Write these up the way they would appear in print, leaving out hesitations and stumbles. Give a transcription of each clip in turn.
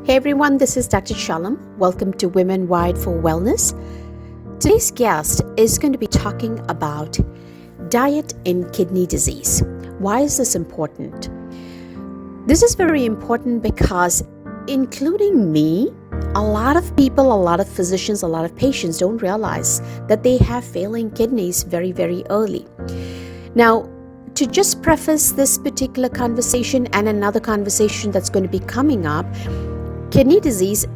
Hey everyone, this is Dr. Shalom. Welcome to Women Wired for Wellness. Today's guest is going to be talking about diet in kidney disease. Why is this important? This is very important because, including me, a lot of people, a lot of physicians, a lot of patients don't realize that they have failing kidneys very, very early. Now, to just preface this particular conversation and another conversation that's going to be coming up, kidney disease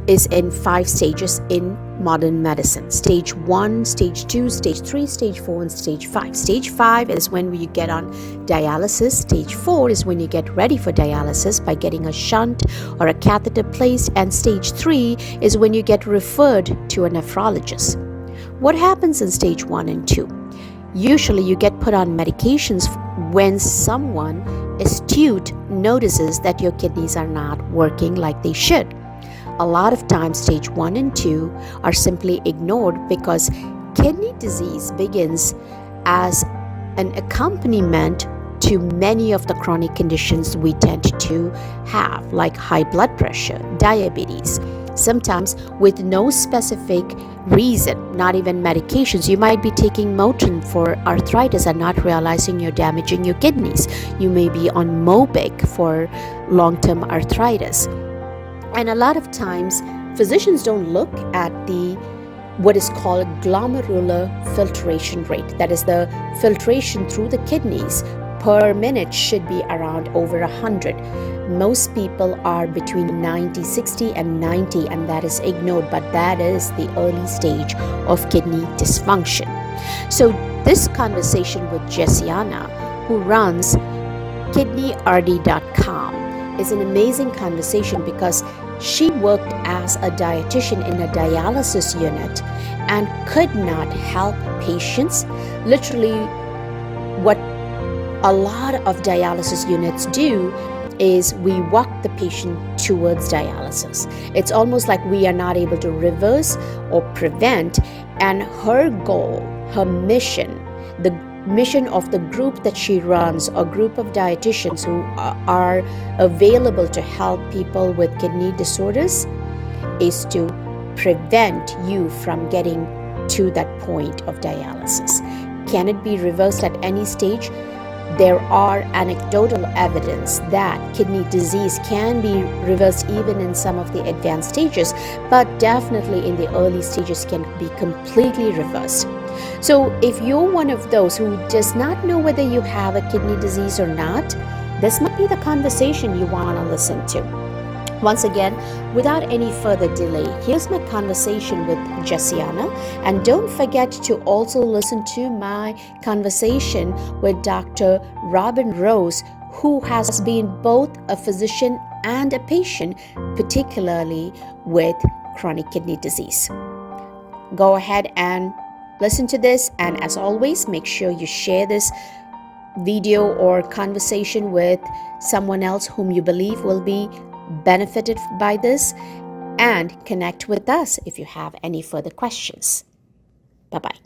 is in 5 stages in modern medicine. Stage 1, Stage 2, Stage 3, Stage 4, and Stage 5. Stage 5 is when you get on dialysis. Stage 4 is when you get ready for dialysis by getting a shunt or a catheter placed. And Stage 3 is when you get referred to a nephrologist. What happens in Stage 1 and 2? Usually you get put on medications when someone astute notices that your kidneys are not working like they should. A lot of times Stage 1 and 2 are simply ignored because kidney disease begins as an accompaniment to many of the chronic conditions we tend to have, like high blood pressure, diabetes. Sometimes with no specific reason, not even medications. You might be taking Motrin for arthritis and not realizing you're damaging your kidneys. You may be on Mobic for long-term arthritis. And a lot of times, physicians don't look at what is called glomerular filtration rate. That is, the filtration through the kidneys per minute should be around over 100. Most people are between 60 and 90, and that is ignored, but that is the early stage of kidney dysfunction. So this conversation with Jessianna, who runs kidneyrd.com, is an amazing conversation because she worked as a dietitian in a dialysis unit and could not help patients. Literally, what a lot of dialysis units do is we walk the patient towards dialysis. It's almost like we are not able to reverse or prevent. And her goal, her mission, the mission of the group that she runs, a group of dietitians who are available to help people with kidney disorders, is to prevent you from getting to that point of dialysis. Can it be reversed at any stage? There are anecdotal evidence that kidney disease can be reversed even in some of the advanced stages, but definitely in the early stages can be completely reversed. So if you're one of those who does not know whether you have a kidney disease or not, this might be the conversation you want to listen to. Once again, without any further delay, here's my conversation with Jessianna. And don't forget to also listen to my conversation with Dr. Robin Rose, who has been both a physician and a patient, particularly with chronic kidney disease. Go ahead and listen to this. And as always, make sure you share this video or conversation with someone else whom you believe will be benefited by this, and connect with us if you have any further questions. Bye-bye.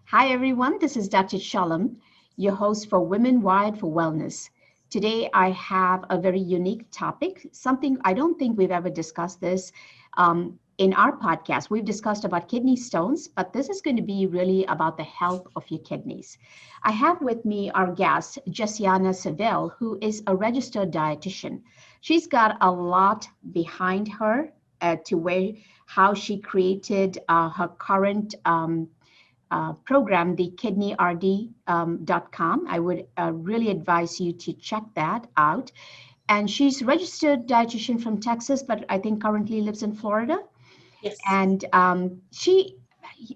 Hi everyone, this is Dr. Shalom, your host for Women Wired for Wellness. Today I have a very unique topic, something I don't think we've ever discussed this in our podcast. We've discussed about kidney stones, but this is going to be really about the health of your kidneys. I have with me our guest, Jessianna Saville, who is a registered dietitian. She's got a lot behind her how she created her current program, the kidneyrd.com. I would really advise you to check that out. And she's registered dietitian from Texas, but I think currently lives in Florida. Yes. And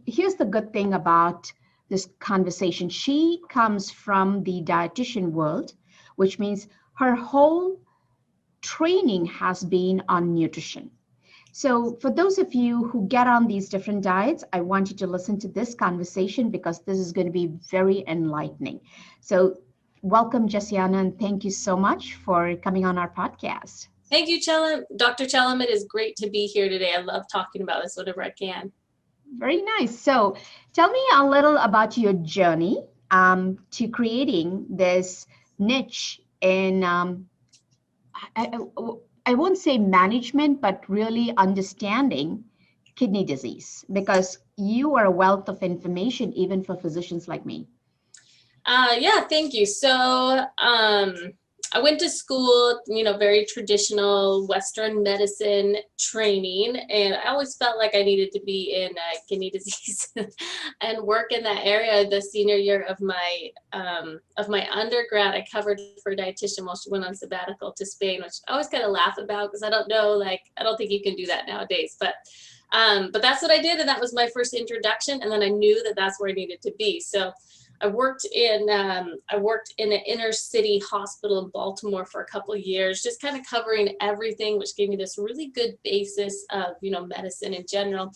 here's the good thing about this conversation. She comes from the dietitian world, which means her whole training has been on nutrition. So for those of you who get on these different diets, I want you to listen to this conversation because this is going to be very enlightening. So welcome, Jessianna, and thank you so much for coming on our podcast. Thank you, Dr. Chellam. It is great to be here today. I love talking about this whenever I can. Very nice. So tell me a little about your journey to creating this niche in, I, I, I won't say management, but really understanding kidney disease, because you are a wealth of information, even for physicians like me. Yeah, thank you. So I went to school, very traditional Western medicine training, and I always felt like I needed to be in kidney disease and work in that area. The senior year of my undergrad, I covered for a dietitian while she went on sabbatical to Spain, which I always kind of laugh about because I don't know, like I don't think you can do that nowadays, but that's what I did, and that was my first introduction. And then I knew that that's where I needed to be. So I worked in an inner city hospital in Baltimore for a couple of years, just kind of covering everything, which gave me this really good basis of medicine in general,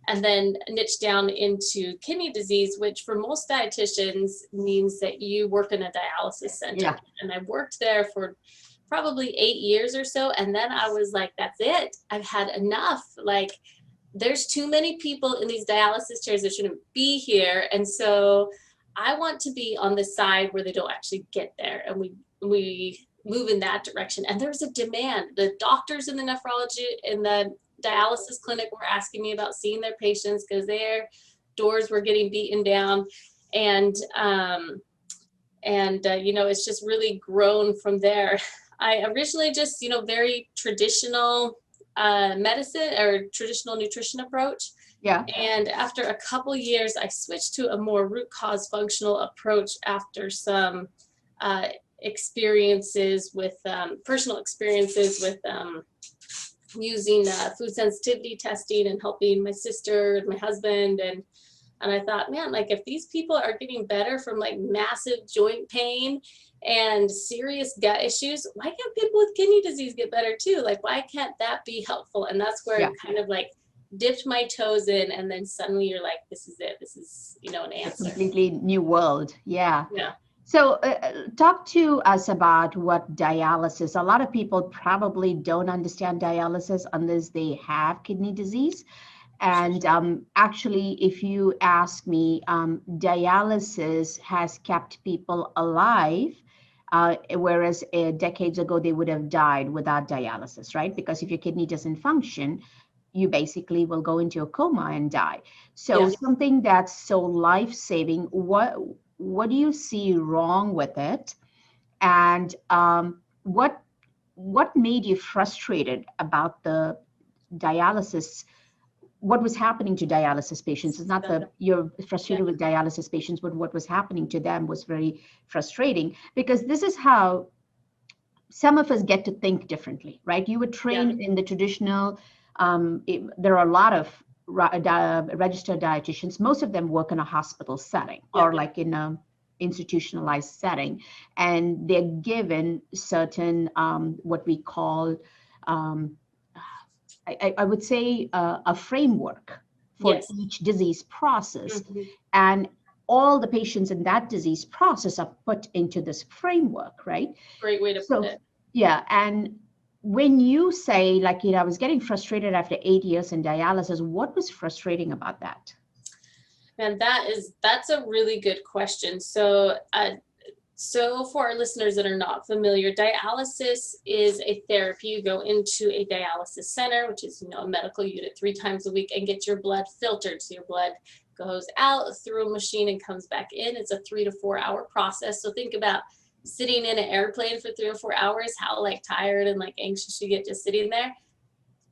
and then niche down into kidney disease, which for most dietitians means that you work in a dialysis center. Yeah. And I worked there for probably 8 years or so, and then I was like, that's it, I've had enough. Like, there's too many people in these dialysis chairs that shouldn't be here. And so I want to be on the side where they don't actually get there, and we move in that direction. And there's a demand. The doctors in the nephrology in the dialysis clinic were asking me about seeing their patients because their doors were getting beaten down, and it's just really grown from there. I originally just very traditional medicine or traditional nutrition approach. Yeah. And after a couple years, I switched to a more root cause functional approach after some experiences with personal experiences with using food sensitivity testing and helping my sister and my husband. And I thought, man, like if these people are getting better from like massive joint pain and serious gut issues, why can't people with kidney disease get better too? Like, why can't that be helpful? And that's where Yeah. I kind of like dipped my toes in, and then suddenly you're like, this is it. This is, an answer. A completely new world. Yeah. Yeah. So talk to us about what dialysis. A lot of people probably don't understand dialysis unless they have kidney disease. And actually, if you ask me, dialysis has kept people alive, whereas decades ago they would have died without dialysis, right? Because if your kidney doesn't function, you basically will go into a coma and die. So Yeah. something that's so life-saving, what do you see wrong with it? And what made you frustrated about the dialysis? What was happening to dialysis patients? It's not that you're frustrated with dialysis patients, but what was happening to them was very frustrating, because this is how some of us get to think differently, right? You were trained in the traditional, there are a lot of registered dietitians. Most of them work in a hospital setting or like in a institutionalized setting, and they're given certain what we call I would say a framework for each disease process. And all the patients in that disease process are put into this framework, right? Great way to put it. Yeah. And when you say, like, I was getting frustrated after 8 years in dialysis, what was frustrating about that? And that's a really good question. So for our listeners that are not familiar, dialysis is a therapy. You go into a dialysis center, which is a medical unit 3 times a week, and get your blood filtered. So your blood goes out through a machine and comes back in. It's a 3 to 4 hour process. So think about sitting in an airplane for 3 or 4 hours, how like tired and like anxious you get just sitting there.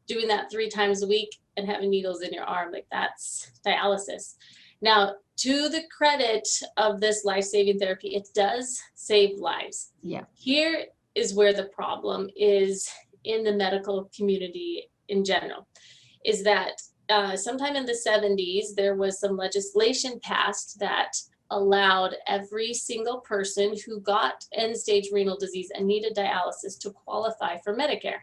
Doing that 3 times a week and having needles in your arm, like that's dialysis. Now, to the credit of this life-saving therapy, it does save lives. Yeah. Here is where the problem is in the medical community in general, is that sometime in the 70s, there was some legislation passed that allowed every single person who got end-stage renal disease and needed dialysis to qualify for Medicare,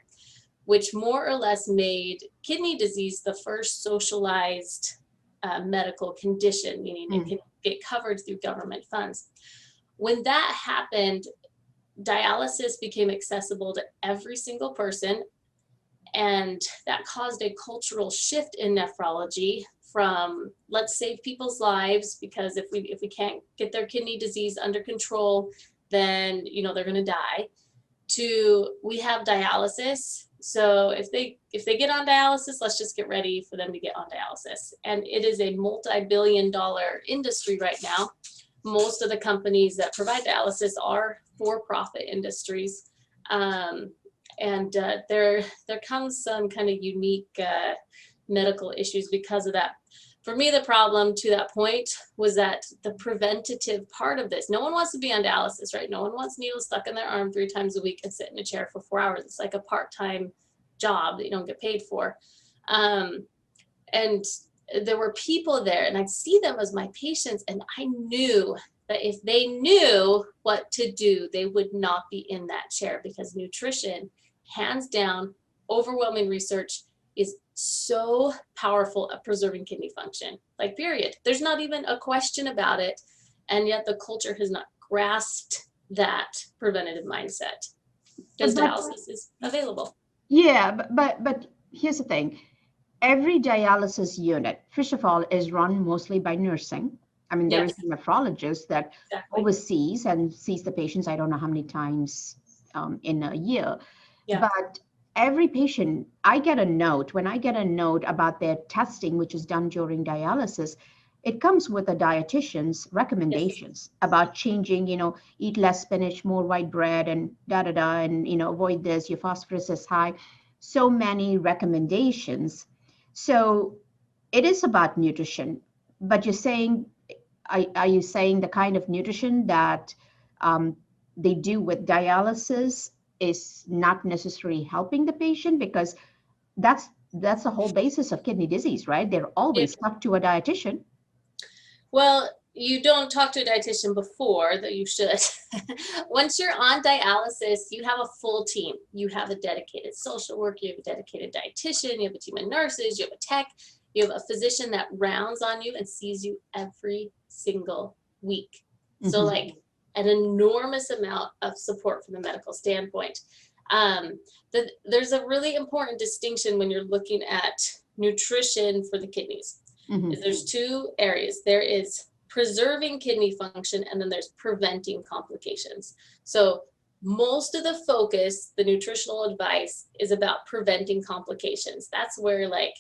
which more or less made kidney disease the first socialized medical condition, meaning it can get covered through government funds. When that happened, dialysis became accessible to every single person, and that caused a cultural shift in nephrology from let's save people's lives, because if we can't get their kidney disease under control, then they're going to die, to we have dialysis. So if they get on dialysis, let's just get ready for them to get on dialysis. And it is a multi-billion-dollar industry right now. Most of the companies that provide dialysis are for-profit industries. And there comes some kind of unique medical issues because of that. For me, the problem to that point was that the preventative part of this, no one wants to be on dialysis, right? No one wants needles stuck in their arm 3 times a week and sit in a chair for 4 hours. It's like a part-time job that you don't get paid for. And there were people there, and I'd see them as my patients, and I knew that if they knew what to do, they would not be in that chair, because nutrition, hands down, overwhelming research, is so powerful at preserving kidney function, like period. There's not even a question about it. And yet the culture has not grasped that preventative mindset, because dialysis is available. Yeah, but here's the thing. Every dialysis unit, first of all, is run mostly by nursing. I mean, there is a nephrologist that oversees and sees the patients, I don't know how many times in a year. Yeah. But every patient, I get a note, when I get a note about their testing, which is done during dialysis, it comes with a dietitian's recommendations about changing, eat less spinach, more white bread, and and, avoid this, your phosphorus is high. So many recommendations. So it is about nutrition, but you're saying, are you saying the kind of nutrition that they do with dialysis is not necessarily helping the patient? Because that's the whole basis of kidney disease, right? They're always stuck to a dietitian. Well, you don't talk to a dietitian before, that you should. Once you're on dialysis, you have a full team. You have a dedicated social worker, you have a dedicated dietitian, you have a team of nurses, you have a tech, you have a physician that rounds on you and sees you every single week. Mm-hmm. So like an enormous amount of support from the medical standpoint. There's a really important distinction when you're looking at nutrition for the kidneys. Mm-hmm. There's 2 areas. There is preserving kidney function, and then there's preventing complications. So most of the focus, the nutritional advice, is about preventing complications. That's where like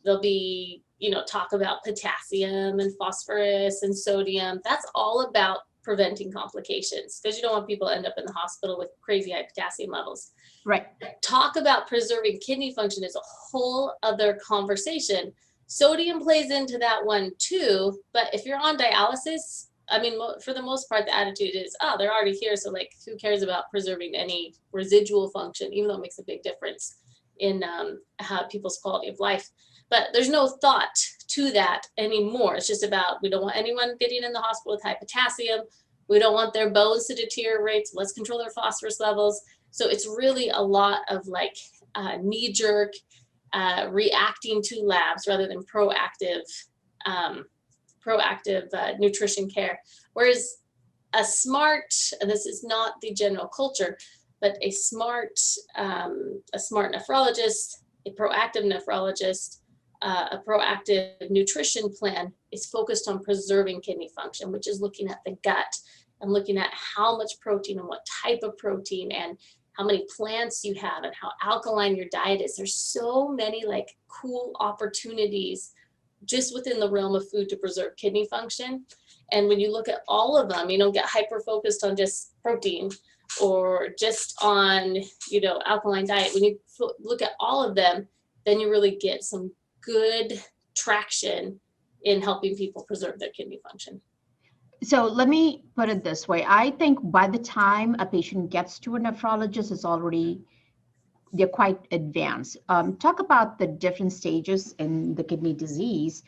there'll be, talk about potassium and phosphorus and sodium. That's all about preventing complications, because you don't want people to end up in the hospital with crazy high potassium levels. Right. Talk about preserving kidney function is a whole other conversation. Sodium plays into that one too, but if you're on dialysis, I mean, for the most part, the attitude is, oh, they're already here, so like, who cares about preserving any residual function, even though it makes a big difference in how people's quality of life. But there's no thought to that anymore. It's just about, we don't want anyone getting in the hospital with high potassium. We don't want their bones to deteriorate, so let's control their phosphorus levels. So it's really a lot of like knee-jerk, reacting to labs rather than proactive nutrition care. Whereas a smart, and this is not the general culture, but a smart nephrologist, a proactive nephrologist, a proactive nutrition plan is focused on preserving kidney function, which is looking at the gut and looking at how much protein and what type of protein and how many plants you have and how alkaline your diet is. There's so many like cool opportunities just within the realm of food to preserve kidney function. And when you look at all of them, you don't get hyper focused on just protein or just on, alkaline diet. When you look at all of them, then you really get some good traction in helping people preserve their kidney function. So let me put it this way. I think by the time a patient gets to a nephrologist, they're quite advanced. Talk about the different stages in the kidney disease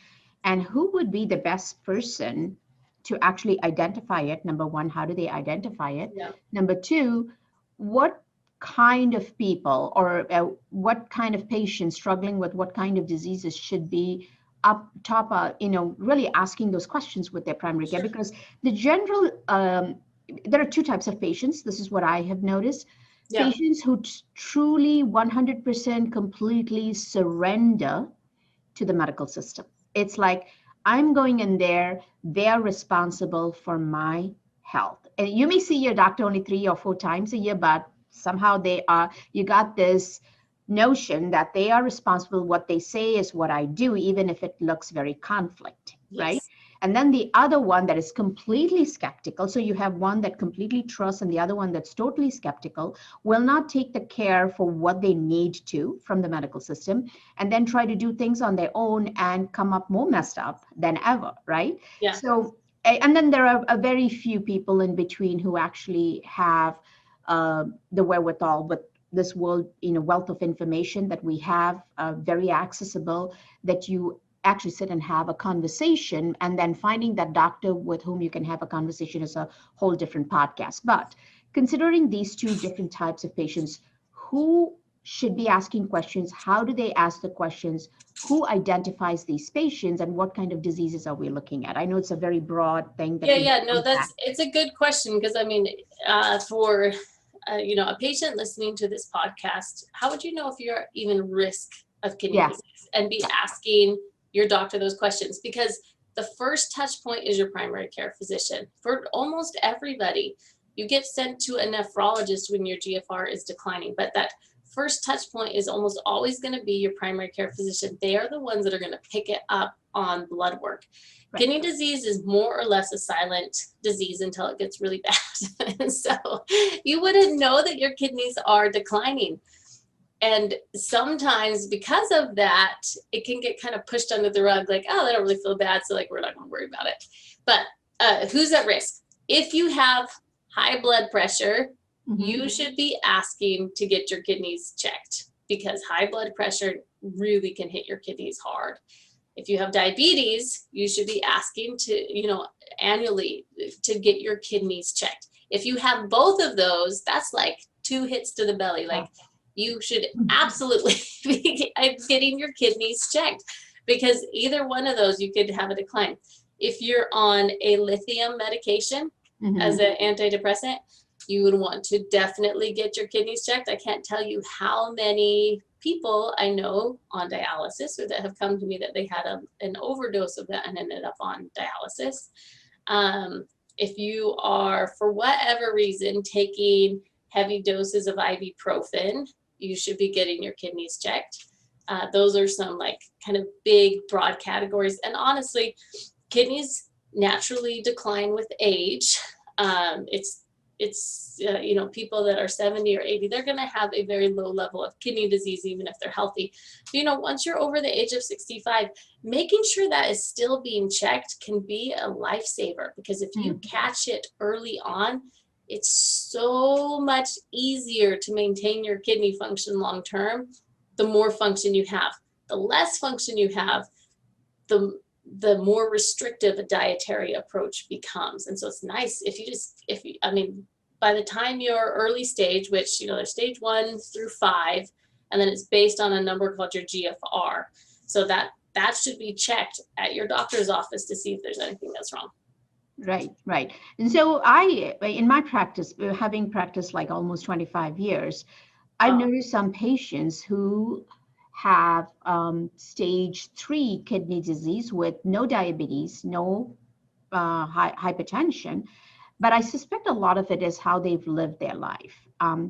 and who would be the best person to actually identify it. Number one, how do they identify it? Yeah. Number two, what kind of people or what kind of patients struggling with what kind of diseases should be up top, really asking those questions with their primary care, because the general, there are 2 types of patients. This is what I have noticed. Yeah. Patients who truly 100% completely surrender to the medical system. It's like, I'm going in there, they're responsible for my health. And you may see your doctor only 3 or 4 times a year, but somehow you got this notion that they are responsible. What they say is what I do, even if it looks very conflict, right? Yes. And then the other one that is completely skeptical. So you have one that completely trusts and the other one that's totally skeptical, will not take the care for what they need to from the medical system, and then try to do things on their own and come up more messed up than ever, right? Yeah. So, and then there are a very few people in between who actually have the wherewithal with this world, wealth of information that we have, very accessible, that you actually sit and have a conversation, and then finding that doctor with whom you can have a conversation is a whole different podcast. But considering these two different types of patients, who should be asking questions, how do they ask the questions, who identifies these patients, and what kind of diseases are we looking at? I know it's a very broad thing that we No, unpack. it's a good question, because I mean, for a patient listening to this podcast, how would you know if you're even risk of kidney Yeah. disease, and be asking your doctor those questions? Because the first touch point is your primary care physician. For almost everybody, you get sent to a nephrologist when your GFR is declining, but that first touch point is almost always going to be your primary care physician. They are the ones that are going to pick it up on blood work. Right. Kidney disease is more or less a silent disease until it gets really bad. And so you wouldn't know that your kidneys are declining. And sometimes because of that, it can get kind of pushed under the rug, like, oh, they don't really feel bad, so like we're not going to worry about it. But who's at risk? If you have high blood pressure, you should be asking to get your kidneys checked, because high blood pressure really can hit your kidneys hard. If you have diabetes, you should be asking to, annually to get your kidneys checked. If you have both of those, that's like 2 hits to the belly. Like, you should absolutely be getting your kidneys checked, because either one of those, you could have a decline. If you're on a lithium medication as an antidepressant, you would want to definitely get your kidneys checked. I can't tell you how many people I know on dialysis, or that have come to me that they had an overdose of that and ended up on dialysis. If you are, for whatever reason, taking heavy doses of ibuprofen, you should be getting your kidneys checked. Those are some like kind of big, broad categories. And honestly, kidneys naturally decline with age. It's people that are 70 or 80, they're going to have a very low level of kidney disease, even if they're healthy. Once you're over the age of 65, making sure that is still being checked can be a lifesaver, because if you catch it early on, it's so much easier to maintain your kidney function long term. The more function you have, the less function you have, the more restrictive a dietary approach becomes. And so it's nice by the time you're early stage, which, there's stage 1 through 5, and then it's based on a number called your GFR. So that should be checked at your doctor's office to see if there's anything that's wrong. Right. And so in my practice, having practiced like almost 25 years, I've noticed some patients who have stage 3 kidney disease with no diabetes, no hypertension, but I suspect a lot of it is how they've lived their life.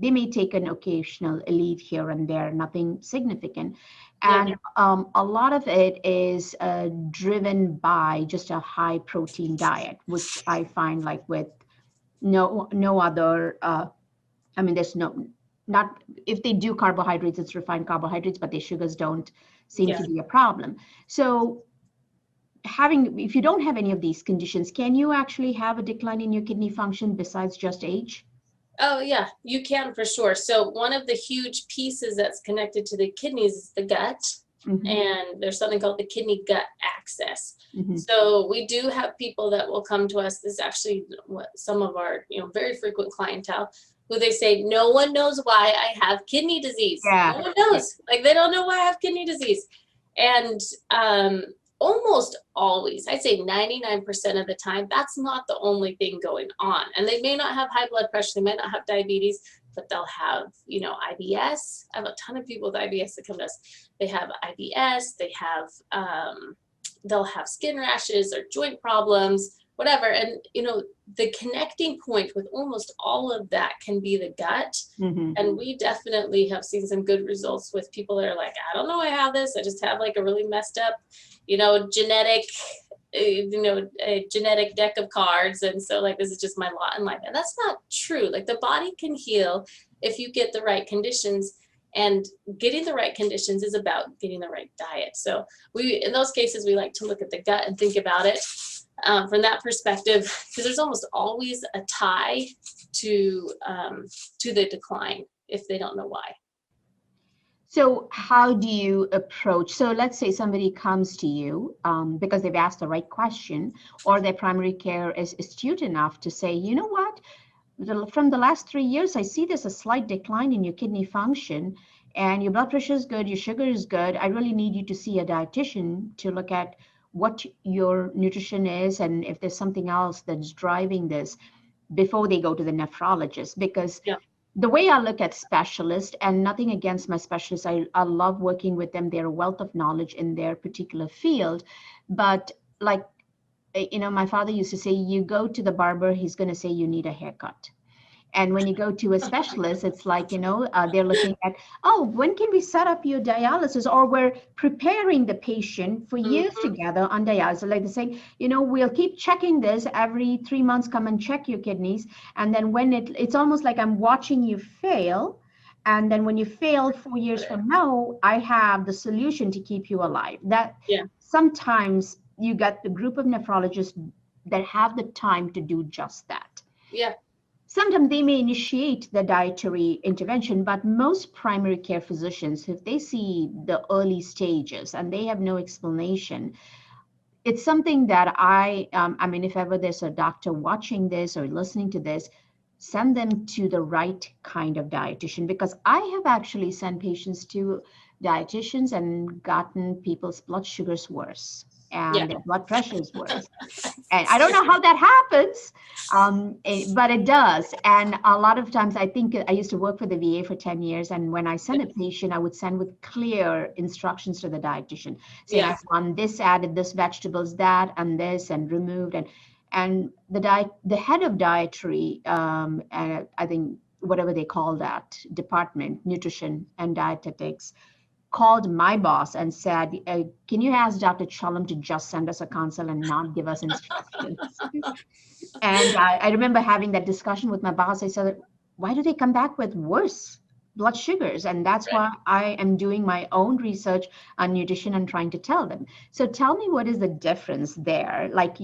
They may take an occasional elite here and there, nothing significant. And a lot of it is driven by just a high protein diet, which I find like with no other, there's not, if they do carbohydrates, it's refined carbohydrates, but their sugars don't seem to be a problem. So if you don't have any of these conditions, can you actually have a decline in your kidney function besides just age? Oh yeah, you can for sure. So one of the huge pieces that's connected to the kidneys is the gut. And there's something called the kidney gut axis. So we do have people that will come to us. This is actually some of our very frequent clientele, who they say, no one knows why I have kidney disease. No one knows. Like, they don't know why I have kidney disease. And almost always, I'd say 99% of the time, that's not the only thing going on. And they may not have high blood pressure, they might not have diabetes, but they'll have, IBS. I have a ton of people with IBS that come to us. They have IBS, they have they'll have skin rashes or joint problems, whatever. And, the connecting point with almost all of that can be the gut. Mm-hmm. And we definitely have seen some good results with people that are like, I don't know I have this. I just have like a really messed up, genetic, a genetic deck of cards. And so like, this is just my lot in life. And that's not true. Like the body can heal if you get the right conditions. And getting the right conditions is about getting the right diet. So in those cases, we like to look at the gut and think about it from that perspective, because there's almost always a tie to the decline if they don't know why. So how do you approach, so let's say somebody comes to you because they've asked the right question, or their primary care is astute enough to say, you know what, from the last 3 years, I see there's a slight decline in your kidney function and your blood pressure is good, your sugar is good. I really need you to see a dietitian to look at what your nutrition is and if there's something else that's driving this before they go to the nephrologist. Because the way I look at specialists, and nothing against my specialists, I love working with them. They're a wealth of knowledge in their particular field. But like, my father used to say, you go to the barber, he's going to say you need a haircut. And when you go to a specialist, it's like, they're looking at, oh, when can we set up your dialysis? Or we're preparing the patient for years together on dialysis. Like they say, we'll keep checking this every 3 months, come and check your kidneys. And then when it's almost like I'm watching you fail. And then when you fail 4 years from now, I have the solution to keep you alive. Sometimes you get the group of nephrologists that have the time to do just that. Yeah. Sometimes they may initiate the dietary intervention, but most primary care physicians, if they see the early stages and they have no explanation, it's something that if ever there's a doctor watching this or listening to this, send them to the right kind of dietitian, because I have actually sent patients to dietitians and gotten people's blood sugars worse and their blood pressure is worse. And I don't know how that happens, but it does. And a lot of times, I think I used to work for the VA for 10 years. And when I send a patient, I would send with clear instructions to the dietitian. Saying, on this added this vegetables, that, and this, and removed. And the head of dietary, and I think whatever they call that department, nutrition and dietetics, called my boss and said, can you ask Dr. Challam to just send us a consult and not give us instructions? And I remember having that discussion with my boss. I said, why do they come back with worse blood sugars? And that's why I am doing my own research on nutrition and trying to tell them. So tell me, what is the difference there? Like,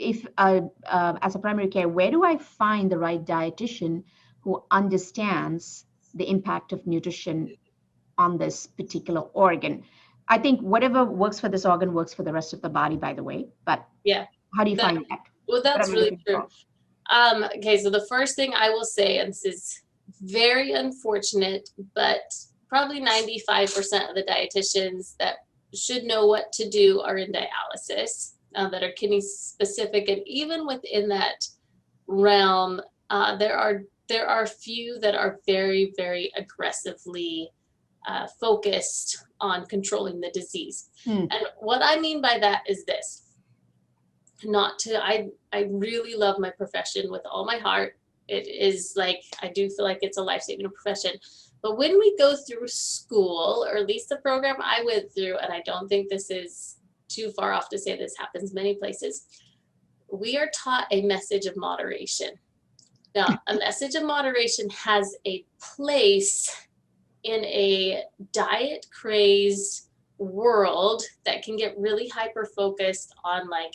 if as a primary care, where do I find the right dietitian who understands the impact of nutrition on this particular organ? I think whatever works for this organ works for the rest of the body, by the way. But how do you find that? Well, that's really true. Okay, so the first thing I will say, and this is very unfortunate, but probably 95% of the dietitians that should know what to do are in dialysis, that are kidney specific. And even within that realm, there are few that are very, very aggressively focused on controlling the disease. And what I mean by that is this. I really love my profession with all my heart. It is like, I do feel like it's a life-saving profession. But when we go through school, or at least the program I went through, and I don't think this is too far off to say this happens many places, we are taught a message of moderation. Now, a message of moderation has a place in a diet crazed world that can get really hyper focused on like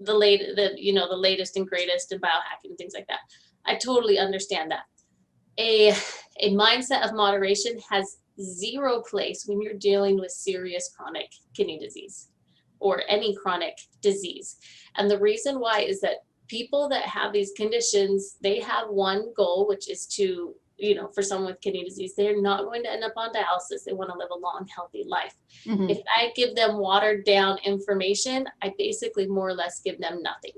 the latest and greatest in biohacking and things like that. I totally understand that. A mindset of moderation has zero place when you're dealing with serious chronic kidney disease or any chronic disease. And the reason why is that people that have these conditions, they have one goal, which is to, for someone with kidney disease, they're not going to end up on dialysis. They want to live a long, healthy life. If I give them watered down information, I basically more or less give them nothing.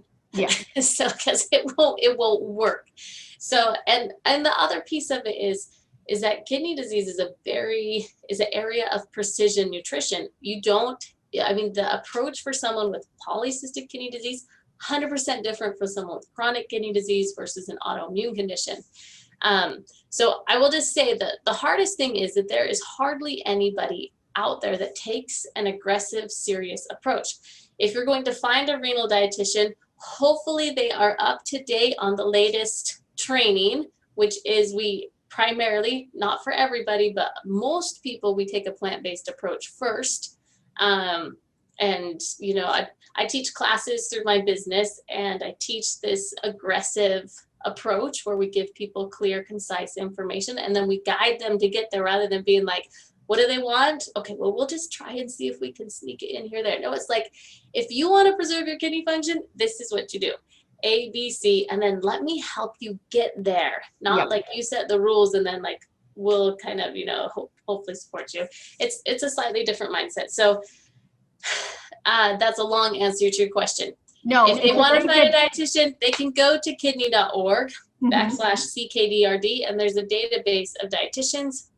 So, because it won't work. So, and the other piece of it is that kidney disease is an area of precision nutrition. You don't I mean, the approach for someone with polycystic kidney disease, 100% different from someone with chronic kidney disease versus an autoimmune condition. So I will just say that the hardest thing is that there is hardly anybody out there that takes an aggressive, serious approach. If you're going to find a renal dietitian, hopefully they are up to date on the latest training, which is we primarily, not for everybody, but most people, we take a plant-based approach first. And, you know, I teach classes through my business, and I teach this aggressive approach where we give people clear, concise information, and then we guide them to get there rather than being like, what do they want? Okay, well, we'll just try and see if we can sneak it in here, there. No, it's like, if you want to preserve your kidney function, this is what you do. A, B, C, and then let me help you get there. Not like you set the rules and then like, we'll kind of, you know, hopefully support you. It's a slightly different mindset. So that's a long answer to your question. No, if they want to find a dietitian, they can go to kidney.org /CKDRD, and there's a database of dietitians.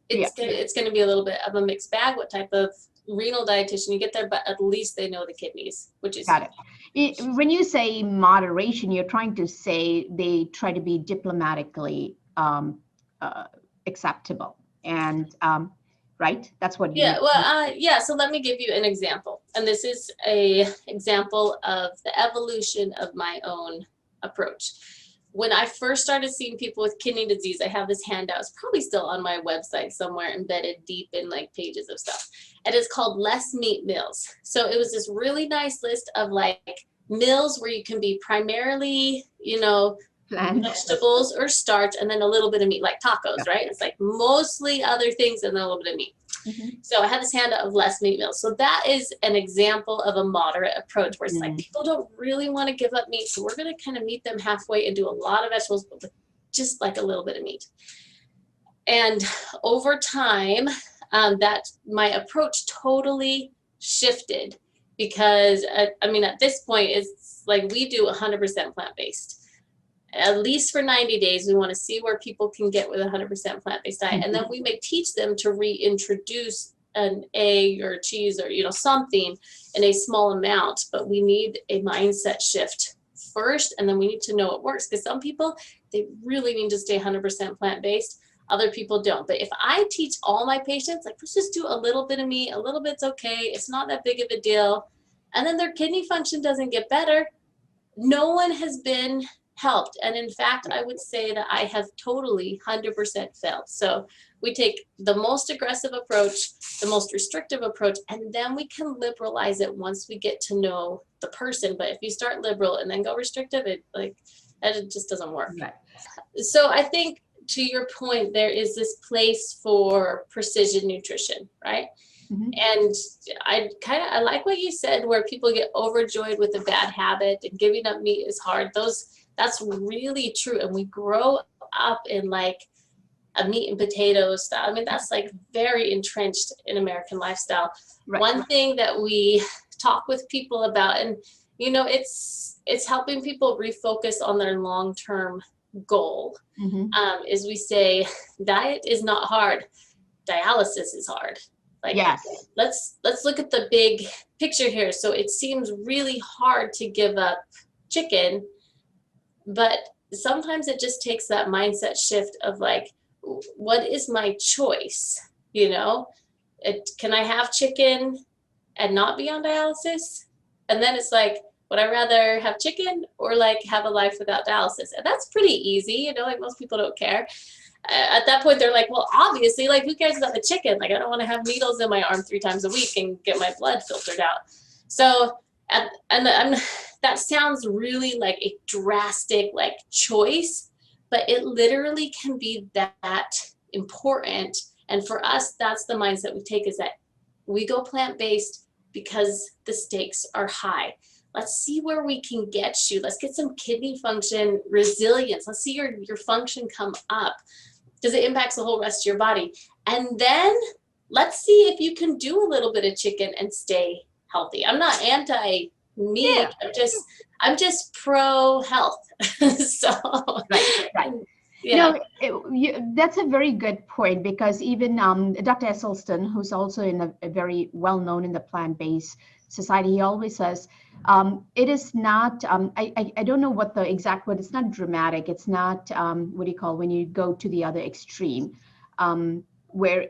It's going to be a little bit of a mixed bag what type of renal dietitian you get there, but at least they know the kidneys, which is got it. When you say moderation, you're trying to say they try to be diplomatically acceptable, and right? That's what you so let me give you an example, and this is a example of the evolution of my own approach. When I first started seeing people with kidney disease, I have this handout. It's probably still on my website somewhere, embedded deep in like pages of stuff. And it's called Less Meat Meals. So it was this really nice list of like meals where you can be primarily, you know, vegetables or starch, and then a little bit of meat, like tacos, right? It's like mostly other things and then a little bit of meat. So I had this handout of less meat meals. So that is an example of a moderate approach where it's like people don't really want to give up meat. So we're going to kind of meet them halfway and do a lot of vegetables, but with just like a little bit of meat. And over time, that my approach totally shifted because, I mean, at this point, it's like we do 100% plant-based. At least for 90 days, we want to see where people can get with a 100% plant-based diet. And then we may teach them to reintroduce an egg or cheese or, you know, something in a small amount, but we need a mindset shift first. And then we need to know it works, because some people, they really need to stay 100% plant-based. Other people don't. But if I teach all my patients, like, let's just do a little bit of meat, a little bit's okay. It's not that big of a deal. And then their kidney function doesn't get better. No one has been helped. And in fact, I would say that I have totally 100% failed. So we take the most aggressive approach, the most restrictive approach, and then we can liberalize it once we get to know the person. But if you start liberal and then go restrictive, it just doesn't work. Right. So I think, to your point, there is this place for precision nutrition, right? And I like what you said, where people get overjoyed with a bad habit and giving up meat is hard. That's really true. And we grow up in like a meat and potatoes style. I mean, that's like very entrenched in American lifestyle. Right. One thing that we talk with people about, and you know, it's helping people refocus on their long-term goal, is we say diet is not hard, dialysis is hard. Like, let's look at the big picture here. So it seems really hard to give up chicken, but sometimes it just takes that mindset shift of like, what is my choice? You know, can I have chicken and not be on dialysis? And then it's like, would I rather have chicken or like have a life without dialysis? And that's pretty easy. You know, like most people don't care. At that point, they're like, well, obviously, like, who cares about the chicken? Like, I don't want to have needles in my arm 3 times a week and get my blood filtered out. So, that sounds really like a drastic, like, choice, but it literally can be that important. And for us, that's the mindset we take, is that we go plant-based because the stakes are high. Let's see where we can get you. Let's get some kidney function resilience. Let's see your function come up, because it impacts the whole rest of your body. And then let's see if you can do a little bit of chicken and stay healthy. I'm not anti-meat. I'm just pro health. So right. Yeah. That's a very good point, because even Dr. Esselstyn, who's also in a very well-known in the plant-based society, he always says, it is not, I don't know what the exact word, it's not dramatic. It's not, what do you call when you go to the other extreme, where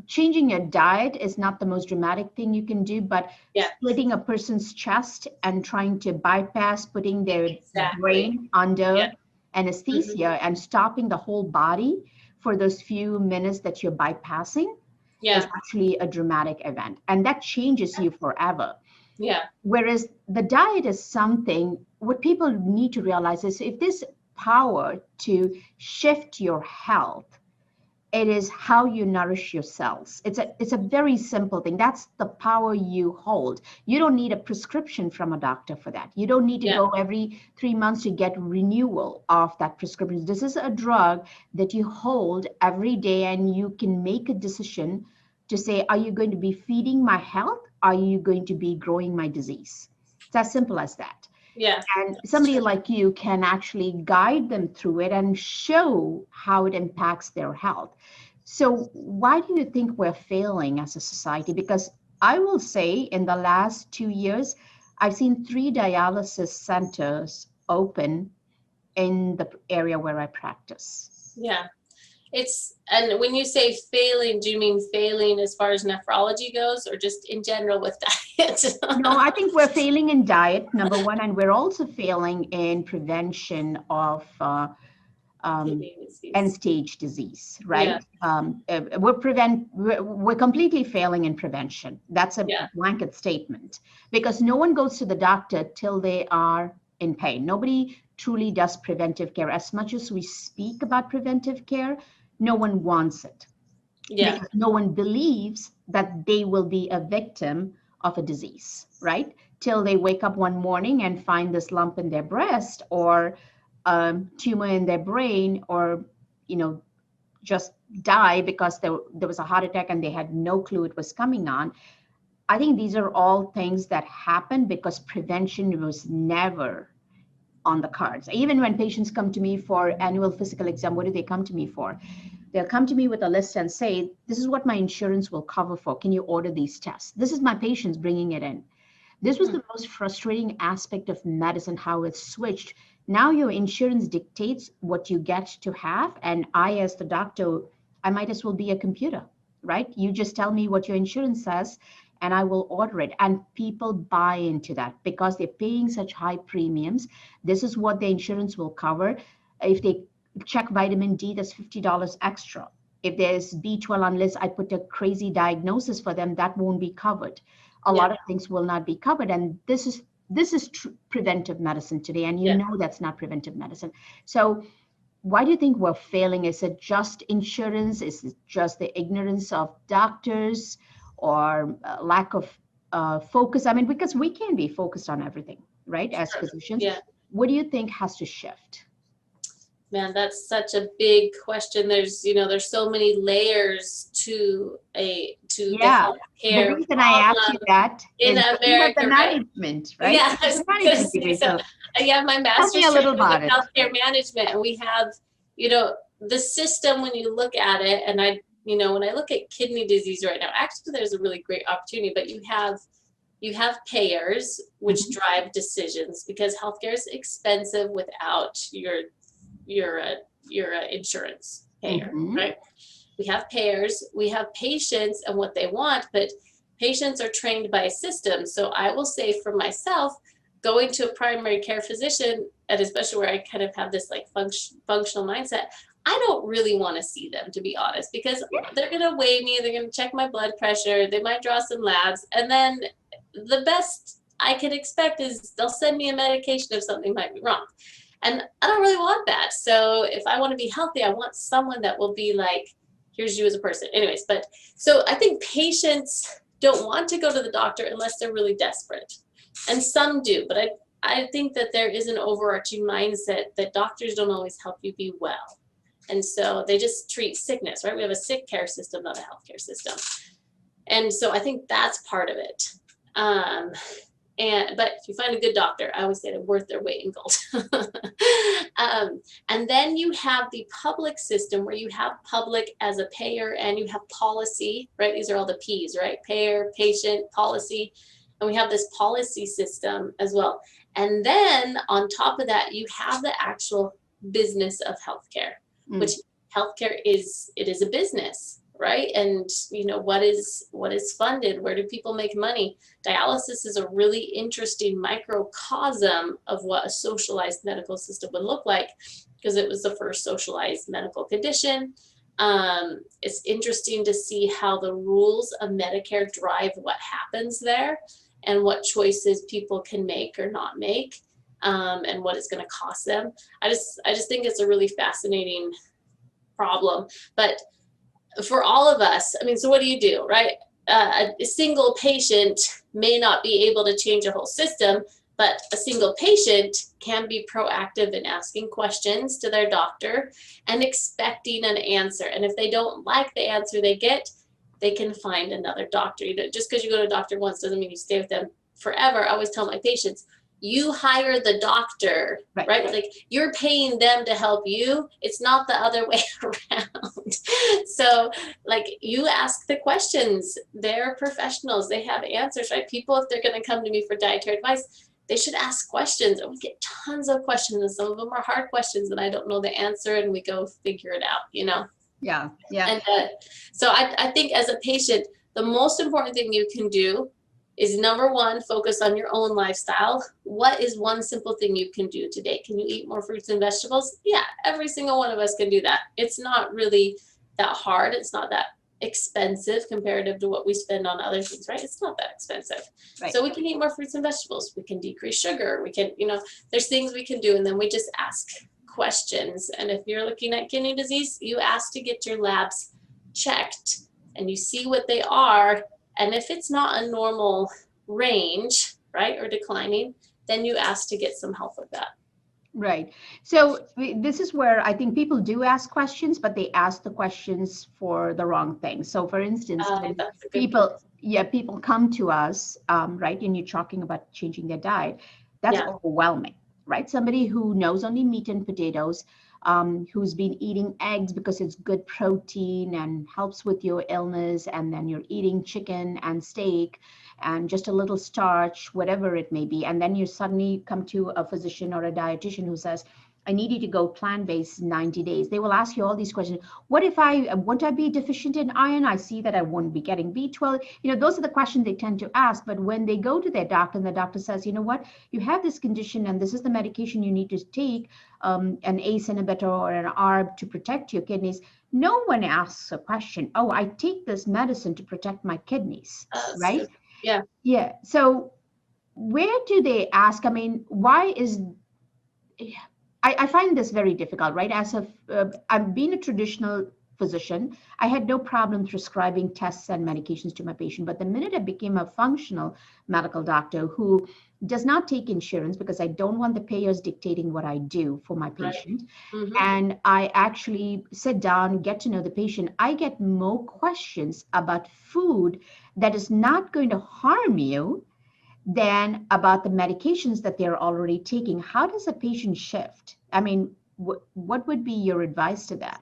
changing your diet is not the most dramatic thing you can do, but Yeah. splitting a person's chest and trying to bypass putting their Exactly. brain under Yeah. anesthesia and stopping the whole body for those few minutes that you're bypassing is Yeah. actually a dramatic event, and that changes you forever. Yeah. Whereas the diet is something, what people need to realize is, if there's power to shift your health, it is how you nourish your cells. It's a very simple thing. That's the power you hold. You don't need a prescription from a doctor for that. You don't need to Yeah. go every 3 months to get renewal of that prescription. This is a drug that you hold every day, and you can make a decision to say, are you going to be feeding my health? Are you going to be growing my disease? It's as simple as that. Yeah. And That's somebody true. like you can actually guide them through it and show how it impacts their health. So why do you think we're failing as a society? Because I will say, in the last 2 years, I've seen 3 dialysis centers open in the area where I practice. Yeah. And when you say failing, do you mean failing as far as nephrology goes, or just in general with diet? No, I think we're failing in diet, number one, and we're also failing in prevention of Kidney disease. end-stage disease, Yeah. right? We're completely failing in prevention. That's a Yeah. blanket statement, because no one goes to the doctor till they are in pain. Nobody truly does preventive care. As much as we speak about preventive care, no one wants it, Yeah. because no one believes that they will be a victim of a disease, right? Till they wake up one morning and find this lump in their breast, or tumor in their brain, or just die because there was a heart attack and they had no clue it was coming on. I think these are all things that happen because prevention was never on the cards. Even when patients come to me for annual physical exam, what do they come to me for? They'll come to me with a list and say, this is what my insurance will cover for. Can you order these tests? This is my patients bringing it in. This was the most frustrating aspect of medicine, how it's switched. Now your insurance dictates what you get to have. And I, as the doctor, I might as well be a computer, right? You just tell me what your insurance says and I will order it. And people buy into that because they're paying such high premiums. This is what the insurance will cover. If they check vitamin D, that's $50 extra. If there's B12, unless I put a crazy diagnosis for them, that won't be covered. A lot of things will not be covered, and this is preventive medicine today, and you know that's not preventive medicine. So why do you think we're failing? Is it just insurance? Is it just the ignorance of doctors, or lack of focus? I mean, because we can be focused on everything, right, as physicians. Yeah. What do you think has to shift? Man, that's such a big question. There's so many layers to the healthcare. The reason I asked you that in is you have America, the management, right? Yeah, I was gonna say, so I have my master's a little in about it. healthcare management, and we have, the system. When you look at it, and when I look at kidney disease right now, actually, there's a really great opportunity. But you have payers which drive decisions, because healthcare is expensive without your insurance payer, right? We have payers, we have patients and what they want, but patients are trained by a system. So I will say for myself, going to a primary care physician, and especially where I kind of have this like functional mindset, I don't really want to see them, to be honest, because they're going to weigh me, they're going to check my blood pressure, they might draw some labs, and then the best I can expect is they'll send me a medication if something might be wrong. And I don't really want that. So if I want to be healthy, I want someone that will be like, here's you as a person. Anyways, but so I think patients don't want to go to the doctor unless they're really desperate. And some do, but I think that there is an overarching mindset that doctors don't always help you be well. And so they just treat sickness, right? We have a sick care system, not a healthcare system. And so I think that's part of it. But if you find a good doctor, I always say they're worth their weight in gold. And then you have the public system where you have public as a payer and you have policy, right? These are all the P's, right? Payer, patient, policy. And we have this policy system as well. And then on top of that, you have the actual business of healthcare, which healthcare is a business, right? And what is funded? Where do people make money? Dialysis is a really interesting microcosm of what a socialized medical system would look like, because it was the first socialized medical condition. It's interesting to see how the rules of Medicare drive what happens there and what choices people can make or not make, and what it's going to cost them. I just think it's a really fascinating problem. But for all of us, I mean, so what do you do, right? A single patient may not be able to change a whole system, but a single patient can be proactive in asking questions to their doctor and expecting an answer. And if they don't like the answer they get, they can find another doctor. Just because you go to a doctor once doesn't mean you stay with them forever. I always tell my patients, you hire the doctor, right? Like, you're paying them to help you. It's not the other way around. So, like, you ask the questions. They're professionals. They have answers, right? People, if they're going to come to me for dietary advice, they should ask questions. And we get tons of questions, and some of them are hard questions and I don't know the answer, and we go figure it out, Yeah. And so I think as a patient, the most important thing you can do is, number one, focus on your own lifestyle. What is one simple thing you can do today? Can you eat more fruits and vegetables? Yeah, every single one of us can do that. It's not really that hard. It's not that expensive comparative to what we spend on other things, right? It's not that expensive. Right. So we can eat more fruits and vegetables. We can decrease sugar. We can, there's things we can do. And then we just ask questions. And if you're looking at kidney disease, you ask to get your labs checked and you see what they are. And if it's not a normal range, right, or declining, then you ask to get some help with that. Right. So this is where I think people do ask questions, but they ask the questions for the wrong thing. So for instance, people come to us, right, and you're talking about changing their diet. That's overwhelming, right? Somebody who knows only meat and potatoes, who's been eating eggs because it's good protein and helps with your illness, and then you're eating chicken and steak and just a little starch, whatever it may be, and then you suddenly come to a physician or a dietitian who says, I need you to go plant-based 90 days. They will ask you all these questions. Won't I be deficient in iron? I see that I won't be getting B12. Those are the questions they tend to ask. But when they go to their doctor and the doctor says, you know what, you have this condition and this is the medication you need to take, an ACE inhibitor or an ARB to protect your kidneys, no one asks a question. Oh, I take this medicine to protect my kidneys, right? Good. Yeah. Yeah. So where do they ask? I mean, why is... I find this very difficult, right? I've been a traditional physician. I had no problem prescribing tests and medications to my patient. But the minute I became a functional medical doctor who does not take insurance, because I don't want the payers dictating what I do for my patient, and I actually sit down, get to know the patient, I get more questions about food that is not going to harm you than about the medications that they're already taking. How does a patient shift? I mean, what would be your advice to them?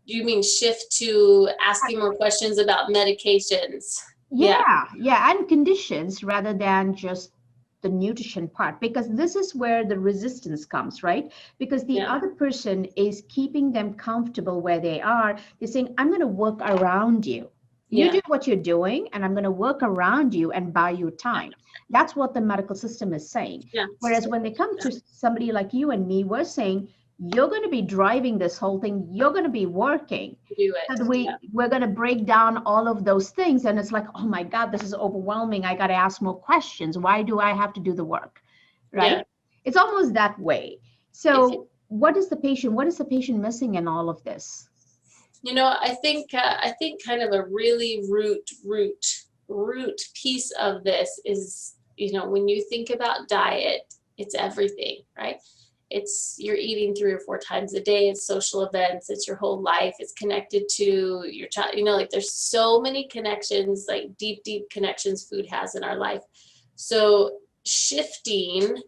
Do you mean shift to asking more questions about medications? Yeah, and conditions rather than just the nutrition part, because this is where the resistance comes, right? Because the other person is keeping them comfortable where they are. They're saying, I'm going to work around you. You do what you're doing, and I'm going to work around you and buy you time. That's what the medical system is saying. Yeah. Whereas when they come to somebody like you and me, we're saying, you're going to be driving this whole thing. You're going to be working. Do it. So we're going to break down all of those things. And it's like, oh my God, this is overwhelming. I got to ask more questions. Why do I have to do the work? Right? Yeah. It's almost that way. So what is the patient missing in all of this? I think kind of a really root piece of this is, when you think about diet, it's everything, right? it's you're eating 3 or 4 times a day, it's social events, it's your whole life, it's connected to your child, like there's so many connections, like deep connections food has in our life. So shifting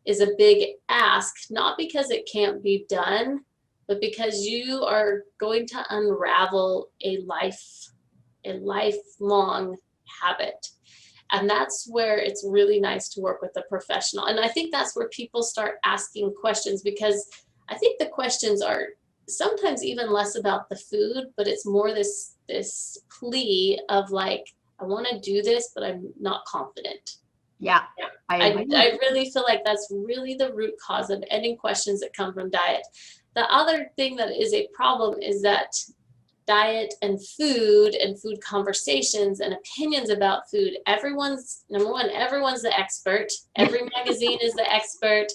is a big ask, not because it can't be done, but because you are going to unravel a lifelong habit. And that's where it's really nice to work with a professional. And I think that's where people start asking questions, because I think the questions are sometimes even less about the food, but it's more this plea of like, I want to do this, but I'm not confident. Yeah, I really feel like that's really the root cause of any questions that come from diet. The other thing that is a problem is that diet and food conversations and opinions about food, everyone's the expert. Every magazine is the expert.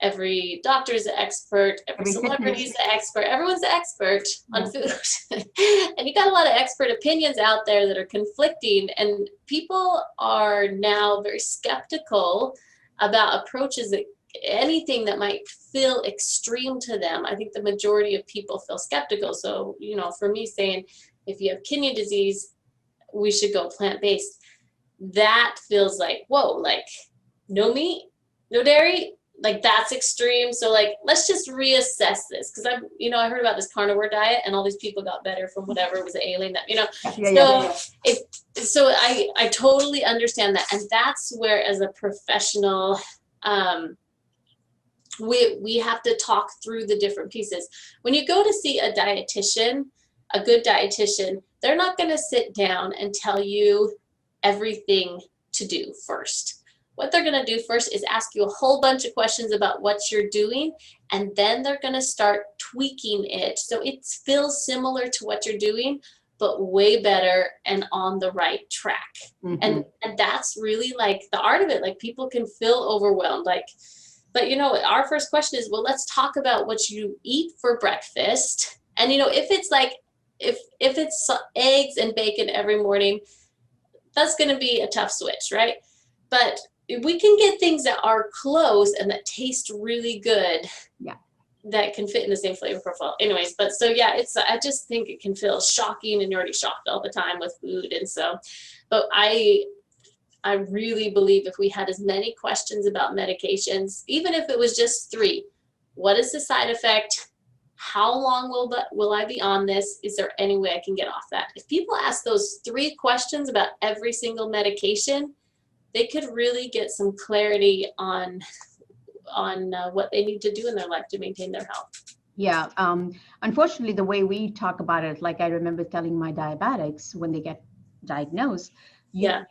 Every doctor is the expert. Every celebrity is the expert. Everyone's the expert on food. And you got a lot of expert opinions out there that are conflicting, and people are now very skeptical about approaches that anything that might feel extreme to them. I think the majority of people feel skeptical. So, for me saying, if you have kidney disease, we should go plant-based, that feels like, whoa, like no meat, no dairy, like that's extreme. So like, let's just reassess this. Cause I heard about this carnivore diet and all these people got better from whatever was the alien that, so I totally understand that. And that's where, as a professional, we have to talk through the different pieces. When you go to see a dietitian, a good dietitian, they're not going to sit down and tell you everything to do first. What they're going to do first is ask you a whole bunch of questions about what you're doing, and then they're going to start tweaking it so it feels similar to what you're doing, but way better and on the right track. Mm-hmm. And that's really like the art of it. Like, people can feel overwhelmed, but our first question is, well, let's talk about what you eat for breakfast. And if it's like, if it's eggs and bacon every morning, that's going to be a tough switch, right? But we can get things that are close and that taste really good. Yeah. That can fit in the same flavor profile. Anyways, but so yeah, I just think it can feel shocking, and you're already shocked all the time with food. And so, but I really believe if we had as many questions about medications, even if it was just 3, what is the side effect? How long will I be on this? Is there any way I can get off that? If people ask those 3 questions about every single medication, they could really get some clarity on what they need to do in their life to maintain their health. Yeah. Unfortunately, the way we talk about it, like I remember telling my diabetics when they get diagnosed,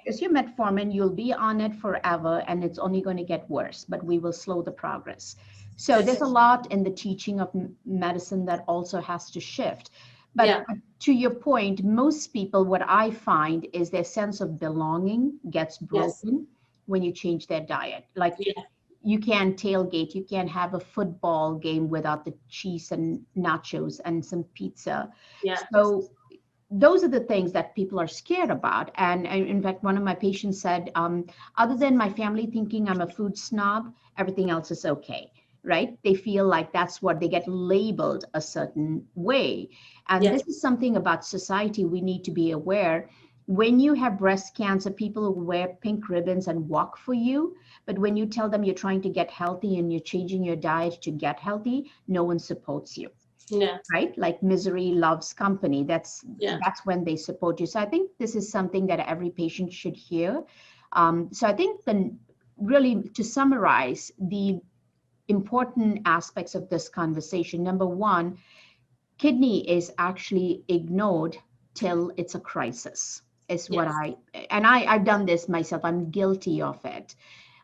as you metformin, you'll be on it forever and it's only going to get worse, but we will slow the progress. So there's a lot in the teaching of medicine that also has to shift. But to your point, most people, what I find is their sense of belonging gets broken when you change their diet. Like you can't tailgate, you can't have a football game without the cheese and nachos and some pizza. Yeah. So those are the things that people are scared about. And in fact, one of my patients said, other than my family thinking I'm a food snob, everything else is okay. Right? They feel like that's what they get labeled a certain way. And this is something about society we need to be aware. When you have breast cancer, people will wear pink ribbons and walk for you. But when you tell them you're trying to get healthy and you're changing your diet to get healthy, no one supports you. Yeah. Right? Like misery loves company. That's when they support you. So I think this is something that every patient should hear. So I think really to summarize the important aspects of this conversation. Number 1, kidney is actually ignored till it's a crisis. Is what I've done this myself. I'm guilty of it.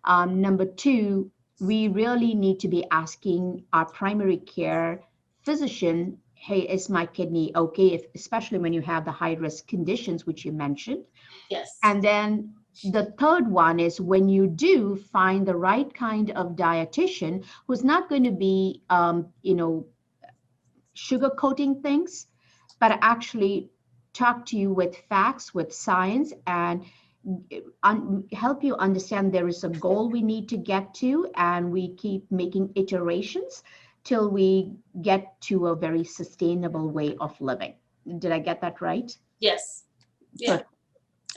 Number 2, we really need to be asking our primary care physician, hey, is my kidney okay? Especially when you have the high risk conditions, which you mentioned. Yes. And then the third one is when you do find the right kind of dietitian who's not going to be, sugarcoating things, but actually talk to you with facts, with science, and help you understand there is a goal we need to get to, and we keep making iterations till we get to a very sustainable way of living. Did I get that right? Yes. Yeah. Good.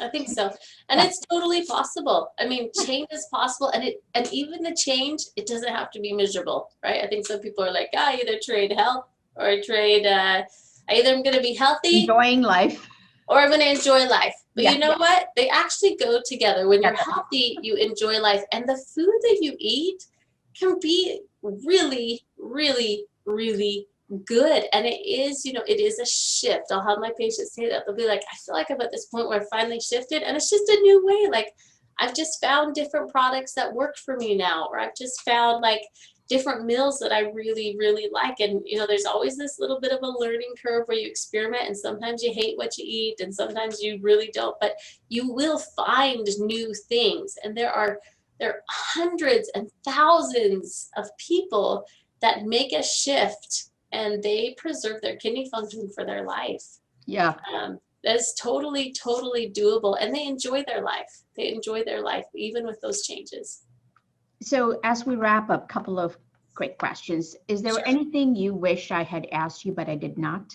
I think so. And Yeah. it's totally possible. I mean, change is possible, and even the change, it doesn't have to be miserable, right? I think some people are like, I either trade health or I trade I either I'm gonna be healthy Enjoying life. or I'm gonna enjoy life. But Yeah. you know what? They actually go together. When you're Yeah. healthy, you enjoy life. And the food that you eat can be really, really, really good. And it is, it is a shift. I'll have my patients say that. They'll be like, I feel like I'm at this point where I finally shifted, and it's just a new way. Like, I've just found different products that work for me now, or I've just found like different meals that I really, really like. And, there's always this little bit of a learning curve where you experiment, and sometimes you hate what you eat and sometimes you really don't, but you will find new things. And there are hundreds and thousands of people that make a shift and they preserve their kidney function for their life. Yeah. That's totally, totally doable. And they enjoy their life. They enjoy their life, even with those changes. So as we wrap up, a couple of quick questions. Is there Sure. anything you wish I had asked you, but I did not?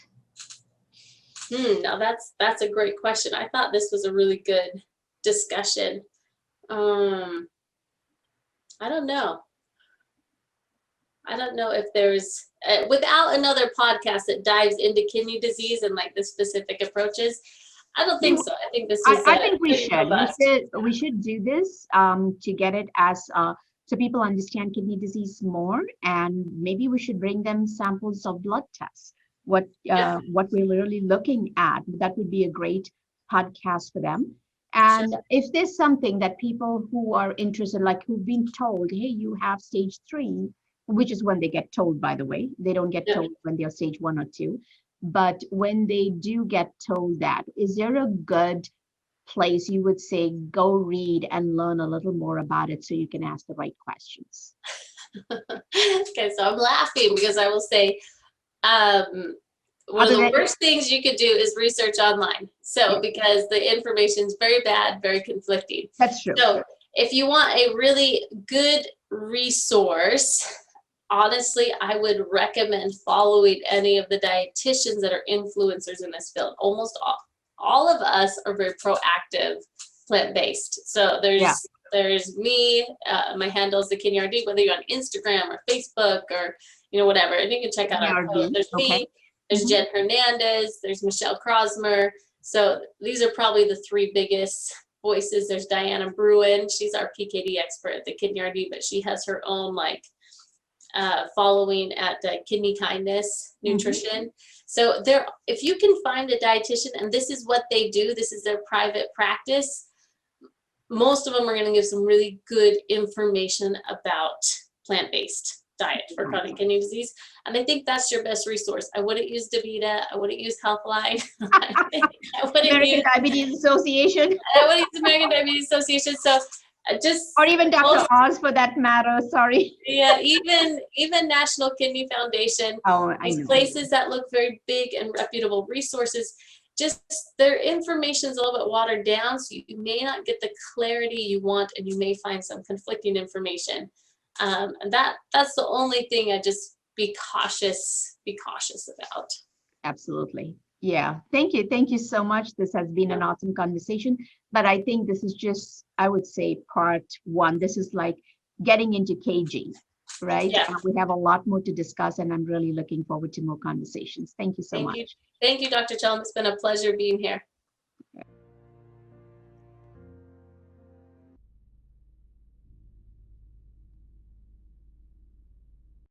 Now that's a great question. I thought this was a really good discussion. I don't know. I don't know if there's, without another podcast that dives into kidney disease and like the specific approaches, I don't think so. I think this is. I think we should. We should do this to get it as so people understand kidney disease more, and maybe we should bring them samples of blood tests. What we're really looking at. That would be a great podcast for them. And if there's something that people who are interested, like who've been told, hey, you have stage 3, which is when they get told, by the way, they don't get told when they're stage 1 or 2. But when they do get told that, is there a good place you would say, go read and learn a little more about it so you can ask the right questions? Okay, so I'm laughing because I will say, one of the worst things you could do is research online. So because the information is very bad, very conflicting. That's true. So if you want a really good resource, honestly, I would recommend following any of the dietitians that are influencers in this field. Almost all of us are very proactive plant-based. So there's me, my handle is the Kidney RD, whether you're on Instagram or Facebook or whatever, and you can check out our post. There's me, there's Jen Hernandez, there's Michelle Crosmer. So these are probably the 3 biggest voices. There's Diana Bruin, she's our PKD expert at the Kidney RD, but she has her own following at Kidney Kindness Nutrition. So if you can find a dietitian and this is what they do, this is their private practice, most of them are going to give some really good information about plant-based diet for chronic kidney disease. And I think that's your best resource. I wouldn't use DaVita. I wouldn't use Healthline. American Diabetes Association. I wouldn't use American Diabetes Association. So or even Dr. Oz for that matter. Sorry. Yeah, even National Kidney Foundation. These places that look very big and reputable resources. Just their information is a little bit watered down, so you may not get the clarity you want, and you may find some conflicting information. And that's the only thing I just be cautious about. Absolutely. Yeah. Thank you so much. This has been an awesome conversation, but I think this is just, I would say, part 1. This is like getting into KG, right? Yeah. We have a lot more to discuss, and I'm really looking forward to more conversations. Thank you so much. Thank you, Dr. Chelm. It's been a pleasure being here.